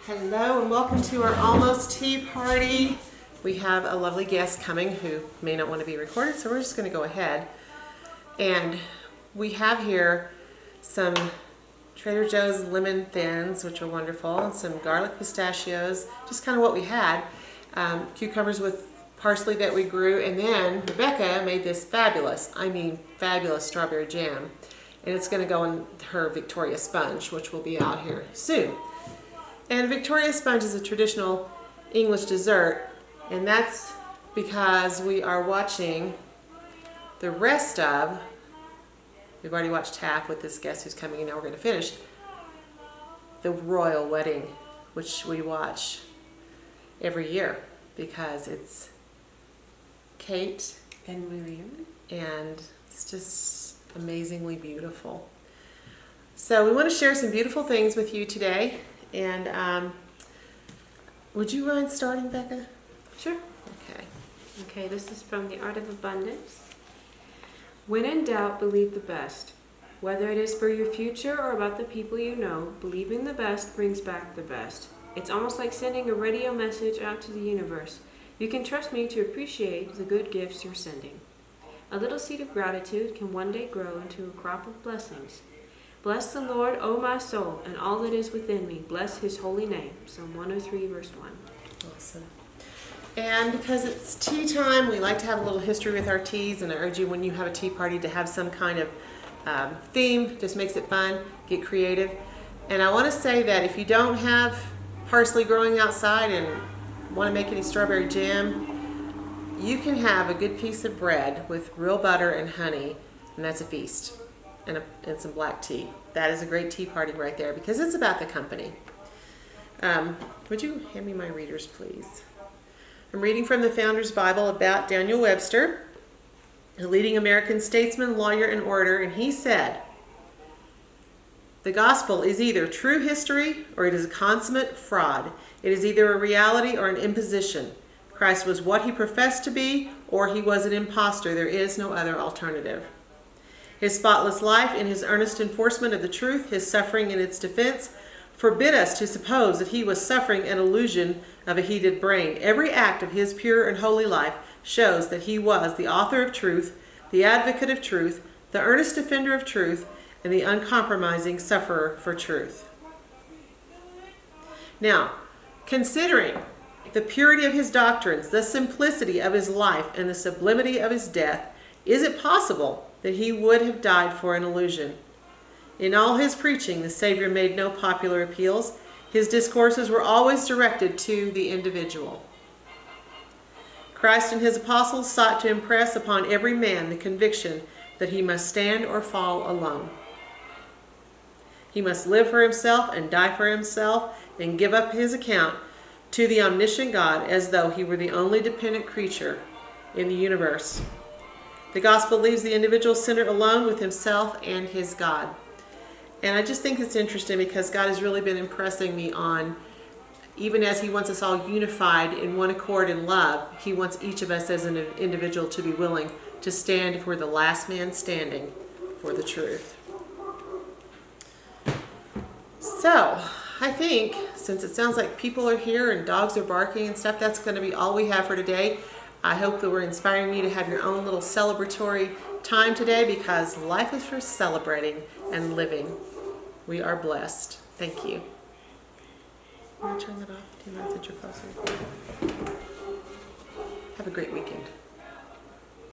Hello and welcome to our almost tea party. We have a lovely guest coming who may not want to be recorded, so we're just going to go ahead. And we have here some Trader Joe's lemon thins, which are wonderful, and some garlic pistachios, just kind of what we had. Cucumbers with parsley that we grew, and then Rebekah made this fabulous strawberry jam. And it's going to go in her Victoria sponge, which will be out here soon. And Victoria sponge is a traditional English dessert, and that's because we are watching the rest of, we've already watched half with this guest who's coming in, now we're going to finish, the royal wedding, which we watch every year because it's Kate and William, and it's just amazingly beautiful. So we want to share some beautiful things with you today. And would you mind starting, Becca? Sure. Okay, this is from The Art of Abundance. When in doubt, believe the best. Whether it is for your future or about the people you know, believing the best brings back the best. It's almost like sending a radio message out to the universe. You can trust me to appreciate the good gifts you're sending. A little seed of gratitude can one day grow into a crop of blessings. Bless the Lord, O my soul, and all that is within me. Bless his holy name. Psalm 103, verse 1. Awesome. And because it's tea time, we like to have a little history with our teas, and I urge you when you have a tea party to have some kind of theme. Just makes it fun, get creative. And I want to say that if you don't have parsley growing outside and want to make any strawberry jam, you can have a good piece of bread with real butter and honey, and that's a feast. And some black tea. That is a great tea party right there because it's about the company. Would you hand me my readers, please? I'm reading from the Founder's Bible about Daniel Webster, a leading American statesman, lawyer, and orator, and he said, "The gospel is either true history or it is a consummate fraud. It is either a reality or an imposition. Christ was what he professed to be, or he was an impostor. There is no other alternative. His spotless life and his earnest enforcement of the truth, his suffering in its defense, forbid us to suppose that he was suffering an illusion of a heated brain. Every act of his pure and holy life shows that he was the author of truth, the advocate of truth, the earnest defender of truth, and the uncompromising sufferer for truth." Now, considering the purity of his doctrines, the simplicity of his life, and the sublimity of his death, is it possible that he would have died for an illusion? In all his preaching, the Savior made no popular appeals. His discourses were always directed to the individual. Christ and his apostles sought to impress upon every man the conviction that he must stand or fall alone. He must live for himself and die for himself and give up his account to the omniscient God as though he were the only dependent creature in the universe. The gospel leaves the individual sinner alone with himself and his God. And I just think it's interesting because God has really been impressing me on, even as he wants us all unified in one accord in love, he wants each of us as an individual to be willing to stand if we're the last man standing for the truth. So, I think, since it sounds like people are here and dogs are barking and stuff, that's going to be all we have for today. I hope that we're inspiring you to have your own little celebratory time today because life is for celebrating and living. We are blessed. Thank you. Want to turn that off? 2 minutes at your closer. Have a great weekend.